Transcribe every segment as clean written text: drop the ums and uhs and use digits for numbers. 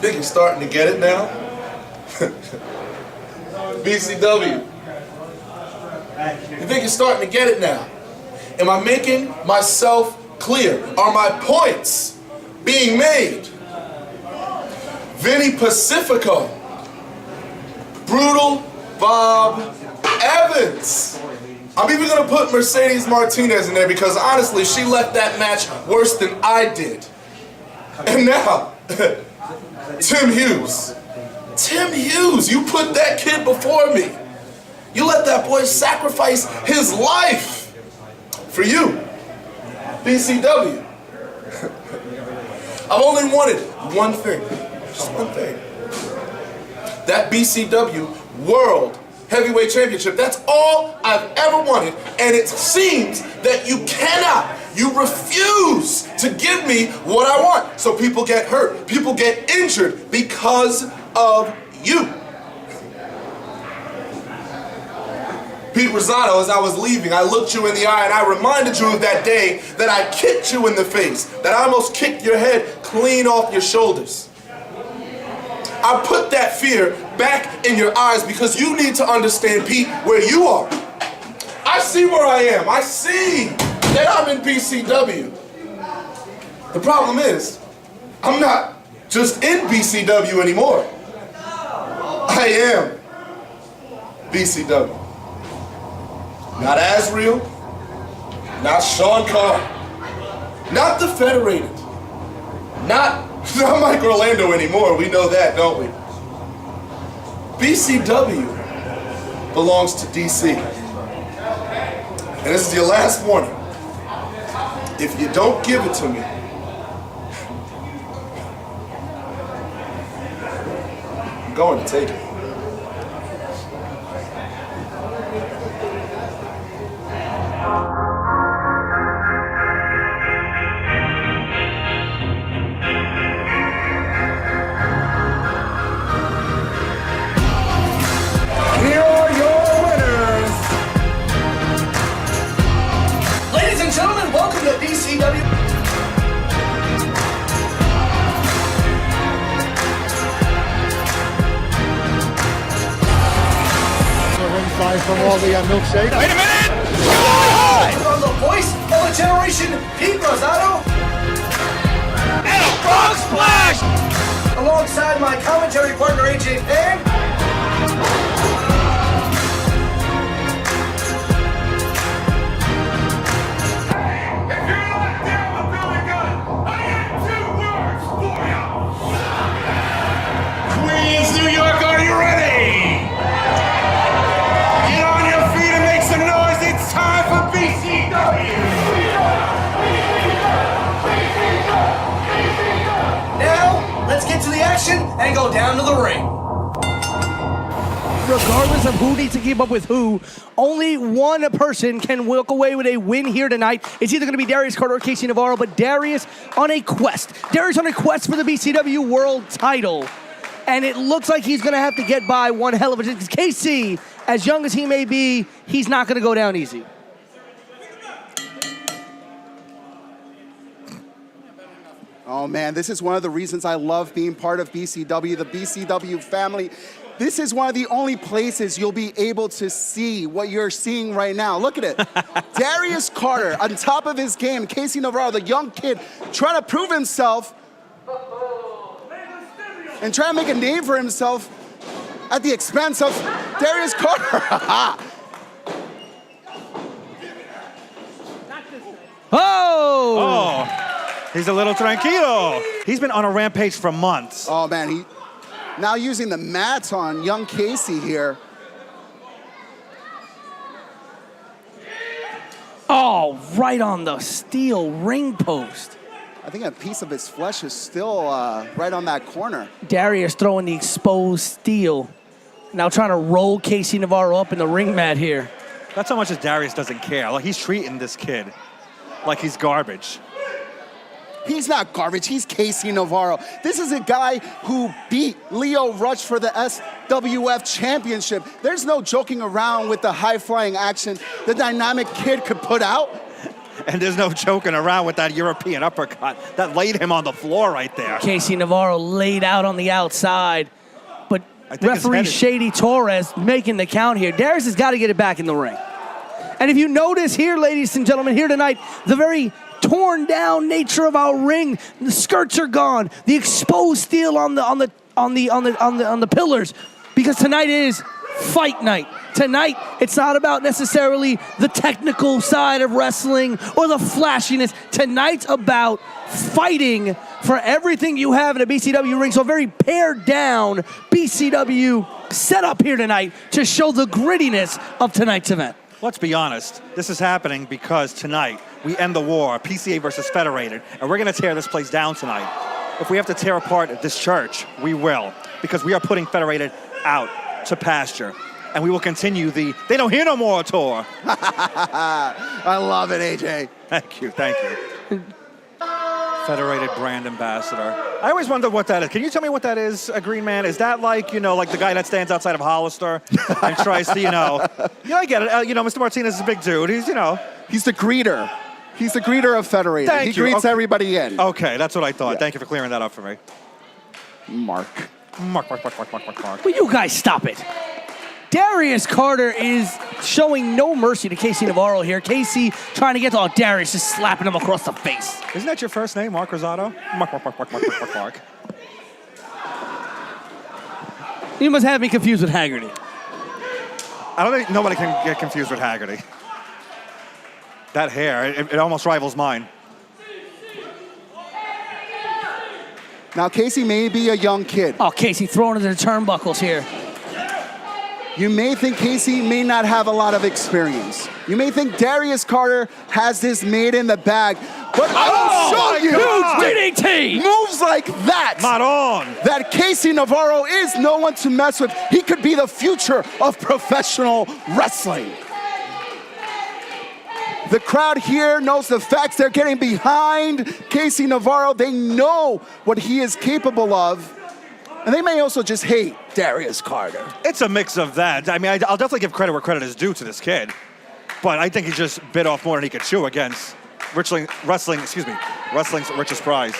Think you're starting to get it now? BCW. You think you're starting to get it now? Am I making myself clear? Are my points being made? Vinny Pacifico. Brutal Bob Evans. I'm even going to put Mercedes Martinez in there because honestly, she left that match worse than I did. And now, Tim Hughes. Tim Hughes, you put that kid before me. You let that boy sacrifice his life for you. BCW. I've only wanted one thing. Just one thing. That BCW World Heavyweight Championship. That's all I've ever wanted. And it seems that you cannot, you refuse to give me what I want. So people get hurt, people get injured because of you. Pete Rosado, as I was leaving, I looked you in the eye and I reminded you of that day that I kicked you in the face, that I almost kicked your head clean off your shoulders. I put that fear back in your eyes because you need to understand, Pete, where you are. I see where I am. I see that I'm in BCW. The problem is, I'm not just in BCW anymore. I am BCW. Not Azriel, not Sean Carr, not the Federated, not Mike Orlando anymore. We know that, don't we? BCW belongs to DC. And this is your last warning. If you don't give it to me, I'm going to take it. Gentlemen, welcome to BCW. Ringside from all the milkshake. Wait a minute! From the voice of a generation, Pete Rosado. And a frog splash! Alongside my commentary partner, AJ Pan. New York, are you ready? Get on your feet and make some noise. It's time for BCW. Now, let's get to the action and go down to the ring. Regardless of who needs to keep up with who, only one person can walk away with a win here tonight. It's either going to be Darius Carter or Casey Navarro, but Darius on a quest. Darius on a quest for the BCW World title. And it looks like he's going to have to get by one hell of a... Because KC, as young as he may be, he's not going to go down easy. Oh, man, this is one of the reasons I love being part of BCW, the BCW family. This is one of the only places you'll be able to see what you're seeing right now. Look at it. Darius Carter, on top of his game. Casey Navarro, the young kid, trying to prove himself and try to make a name for himself at the expense of Darius Carter. Oh, he's a little tranquilo. He's been on a rampage for months. Oh, man, he now using the mats on young Casey here. Oh, right on the steel ring post. I think a piece of his flesh is still right on that corner. Darius throwing the exposed steel. Now trying to roll Casey Navarro up in the ring mat here. That's how much as Darius doesn't care. Like, he's treating this kid like he's garbage. He's not garbage, he's Casey Navarro. This is a guy who beat Leo Rush for the SWF championship. There's no joking around with the high-flying action the dynamic kid could put out. And there's no joking around with that European uppercut. That laid him on the floor right there. Casey Navarro laid out on the outside. But referee Shady Torres making the count here. Darius has got to get it back in the ring. And if you notice here, ladies and gentlemen, here tonight, the very torn down nature of our ring. The skirts are gone. The exposed steel on the pillars. Because tonight is fight night. Tonight, it's not about necessarily the technical side of wrestling or the flashiness. Tonight's about fighting for everything you have in a BCW ring. So a very pared down BCW set up here tonight to show the grittiness of tonight's event. Let's be honest. This is happening because tonight we end the war, PCA versus Federated, and we're going to tear this place down tonight. If we have to tear apart this church, we will, because we are putting Federated out to pasture. And we will continue the They Don't Hear No More tour. I love it, AJ. Thank you, thank you. Federated brand ambassador. I always wonder what that is. Can you tell me what that is, a Green Man? Is that like, like the guy that stands outside of Hollister and tries to, I get it. Mr. Martinez is a big dude. He's, He's the greeter. He's the greeter of Federated. Thank he you. greets everybody in. Okay, that's what I thought. Yeah. Thank you for clearing that up for me. Mark. Mark. Will you guys stop it? Darius Carter is showing no mercy to Casey Navarro here. Casey trying to get to Darius, just slapping him across the face. Isn't that your first name, Mark Rosado? Mark. You must have me confused with Haggerty. I don't think nobody can get confused with Haggerty. That hair, it almost rivals mine. Now, Casey may be a young kid. Oh, Casey throwing into the turnbuckles here. You may think Casey may not have a lot of experience. You may think Darius Carter has this made in the bag, but I will show you Huge DDT! Moves like that. Not on. That Casey Navarro is no one to mess with. He could be the future of professional wrestling. The crowd here knows the facts. They're getting behind Casey Navarro. They know what he is capable of. And they may also just hate Darius Carter. It's a mix of that. I mean, I'll definitely give credit where credit is due to this kid. But I think he just bit off more than he could chew against wrestling's richest prize.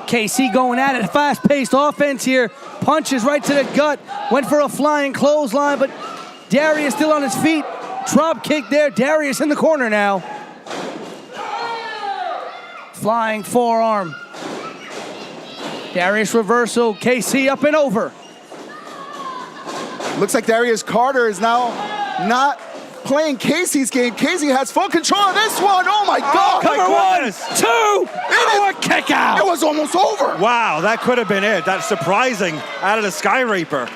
KC going at it, fast-paced offense here. Punches right to the gut. Went for a flying clothesline, but Darius still on his feet. Drop kick there. Darius in the corner now. Flying forearm. Darius reversal. KC up and over. Looks like Darius Carter is now not playing Casey's game. Casey has full control of this one. Oh my God. Cover 1, 2, kick out. It was almost over. Wow, that could have been it. That's surprising out of the Sky Reaper.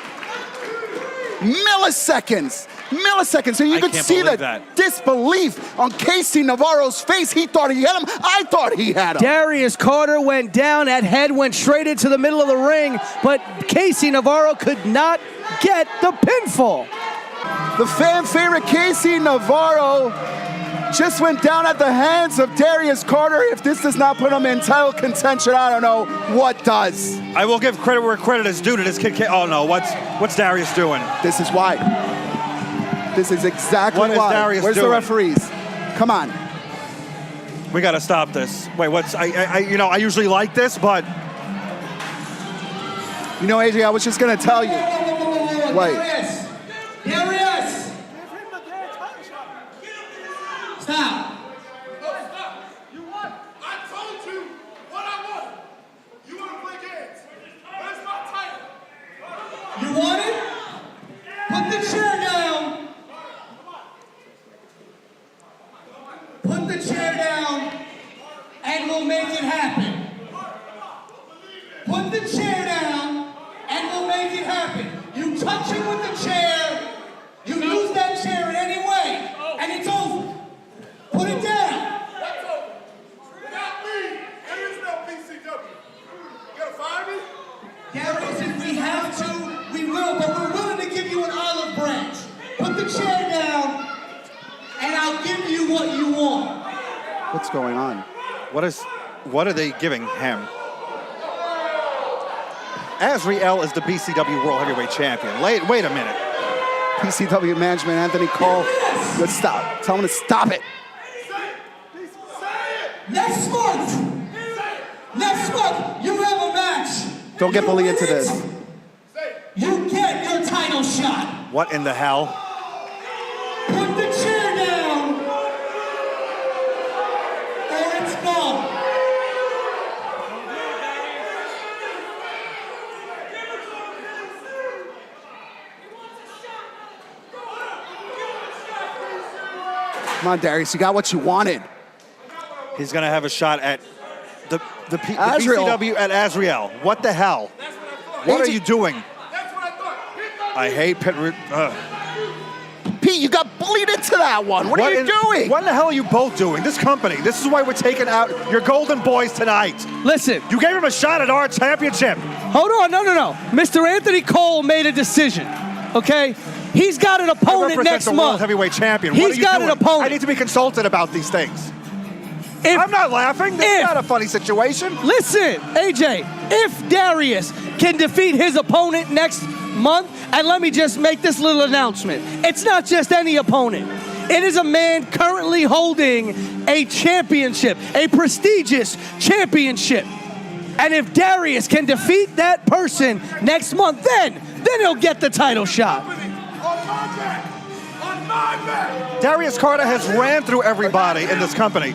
Milliseconds. And you could see the disbelief on Casey Navarro's face. He thought he had him. I thought he had him. Darius Carter went down. That head went straight into the middle of the ring, but Casey Navarro could not get the pinfall. The fan favorite Casey Navarro just went down at the hands of Darius Carter. If this does not put him in title contention, I don't know what does. I will give credit where credit is due to this kid. Oh no, what's Darius doing? This is why. This is exactly why. Where's doing? the referees? Come on. We got to stop this. Wait, I usually like this, but AJ, I was just gonna tell you. Wait. Darius! Stop. You won. I told you what I want. You want to play games. Where's my title? You want it? Put the chair down. Put the chair down, and we'll make it happen. Put the chair down, and we'll make it happen. You touch him with the chair, you lose that chair in any way, and it's over. Put it down. That's over. Without me, there is no BCW. You gonna fire me? Darius, if we have to, we will, but we're willing to give you an olive branch. Put the chair down, and I'll give you what you want. What's going on? What are they giving him? Azriel is the BCW World Heavyweight Champion. Wait a minute. PCW management, Anthony Cole. Good stop. Tell him to stop it. Next month, you have a match. Don't get bullied into this. You get your title shot. What in the hell? Put the chair down, or it's gone. Come on, Darius, you got what you wanted. He's going to have a shot at the Azrael. BCW at Azrael. What the hell? What are you doing? I hate Pit. Pete, you got bullied into that one. What are you doing? What the hell are you both doing? This company. This is why we're taking out your golden boys tonight. Listen. You gave him a shot at our championship. Hold on, no. Mr. Anthony Cole made a decision, okay? He's got an opponent next the month. World Heavyweight Champion. He's got an opponent. I need to be consulted about these things. I'm not laughing. This is not a funny situation. Listen, AJ, if Darius can defeat his opponent next month, and let me just make this little announcement. It's not just any opponent. It is a man currently holding a championship, a prestigious championship. And if Darius can defeat that person next month, then he'll get the title shot. Darius Carter has ran through everybody in this company.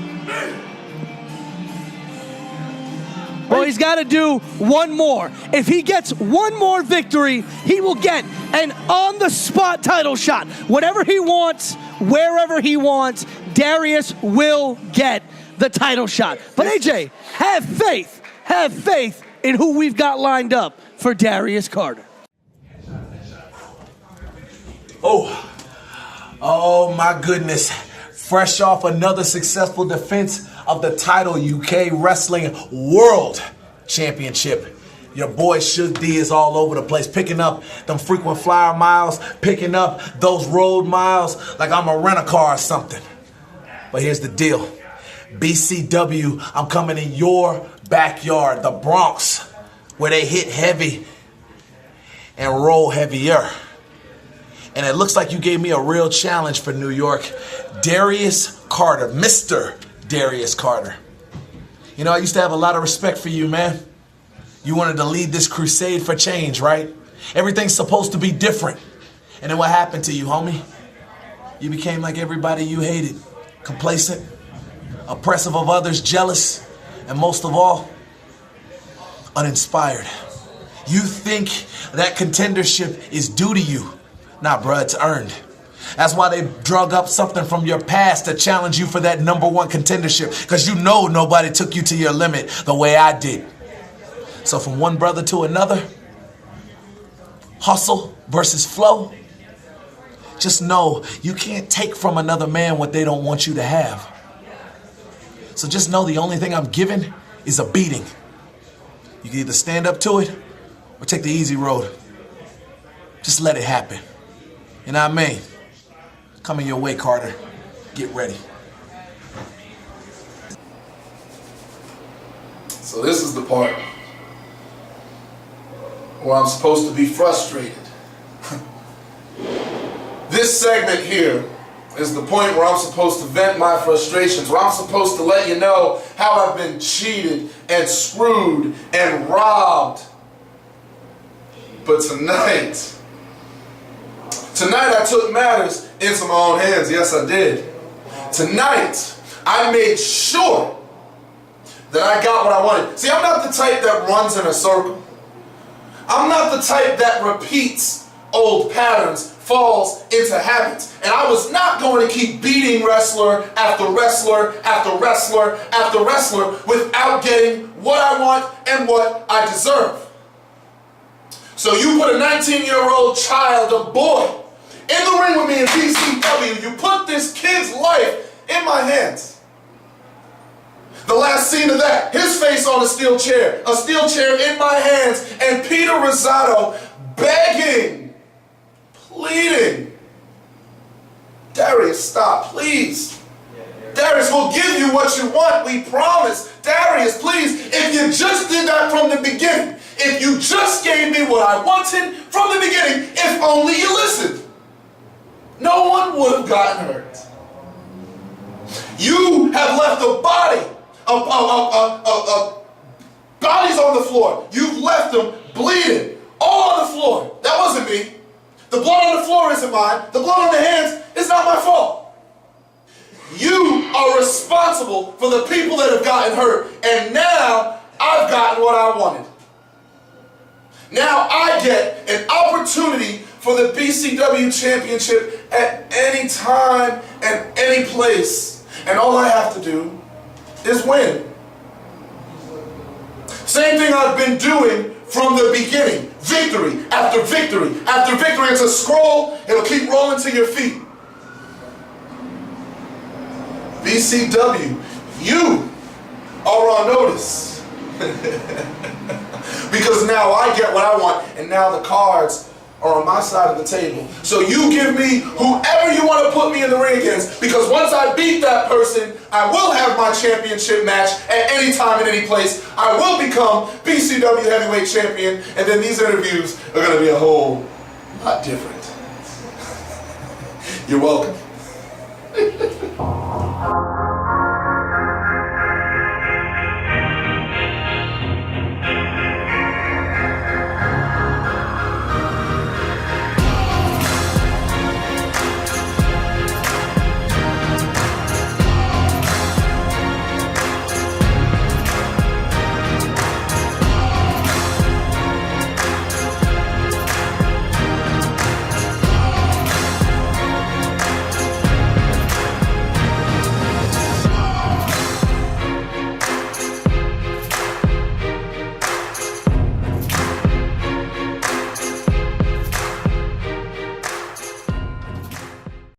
Well, he's got to do one more. If he gets one more victory, he will get an on-the-spot title shot. Whatever he wants, wherever he wants, Darius will get the title shot. But AJ, have faith in who we've got lined up for Darius Carter. Oh my goodness. Fresh off another successful defense of the title, UK Wrestling World Championship. Your boy Shook D is all over the place, picking up them frequent flyer miles, picking up those road miles like I'm a rent-a-car or something. But here's the deal. BCW, I'm coming in your backyard, the Bronx, where they hit heavy and roll heavier. And it looks like you gave me a real challenge for New York. Darius Carter, Mr. Darius Carter. You know, I used to have a lot of respect for you, man. You wanted to lead this crusade for change, right? Everything's supposed to be different. And then what happened to you, homie? You became like everybody you hated. Complacent, oppressive of others, jealous, and most of all, uninspired. You think that contendership is due to you. Nah, bruh, it's earned. That's why they drug up something from your past to challenge you for that #1 contendership. Because you know nobody took you to your limit the way I did. So from one brother to another, hustle versus flow, just know you can't take from another man what they don't want you to have. So just know the only thing I'm giving is a beating. You can either stand up to it or take the easy road. Just let it happen. You know what I mean? Coming your way, Carter. Get ready. So this is the part where I'm supposed to be frustrated. This segment here is the point where I'm supposed to vent my frustrations, where I'm supposed to let you know how I've been cheated and screwed and robbed. But tonight I took matters into my own hands. Yes, I did. Tonight, I made sure that I got what I wanted. See, I'm not the type that runs in a circle. I'm not the type that repeats old patterns, falls into habits. And I was not going to keep beating wrestler after wrestler after wrestler after wrestler without getting what I want and what I deserve. So you put a 19-year-old child, a boy, in the ring with me in BCW. You put this kid's life in my hands. The last scene of that, his face on a steel chair in my hands, and Peter Rosado begging, pleading, Darius, stop, please. Darius, we'll give you what you want, we promise. Darius, please, if you just did that from the beginning, if you just gave me what I wanted from the beginning, if only you listened. no one would have gotten hurt. You have left a body, bodies on the floor. You've left them bleeding all on the floor. That wasn't me. The blood on the floor isn't mine. The blood on the hands is not my fault. You are responsible for the people that have gotten hurt. And now I've gotten what I wanted. Now I get an opportunity for the BCW championship at any time and any place. And all I have to do is win. Same thing I've been doing from the beginning. Victory after victory after victory. It's a scroll. It'll keep rolling to your feet. BCW, you are on notice. Because now I get what I want, and now the cards are on my side of the table. So you give me whoever you want to put me in the ring against, because once I beat that person, I will have my championship match at any time and any place. I will become BCW heavyweight champion, and then these interviews are going to be a whole lot different. You're welcome.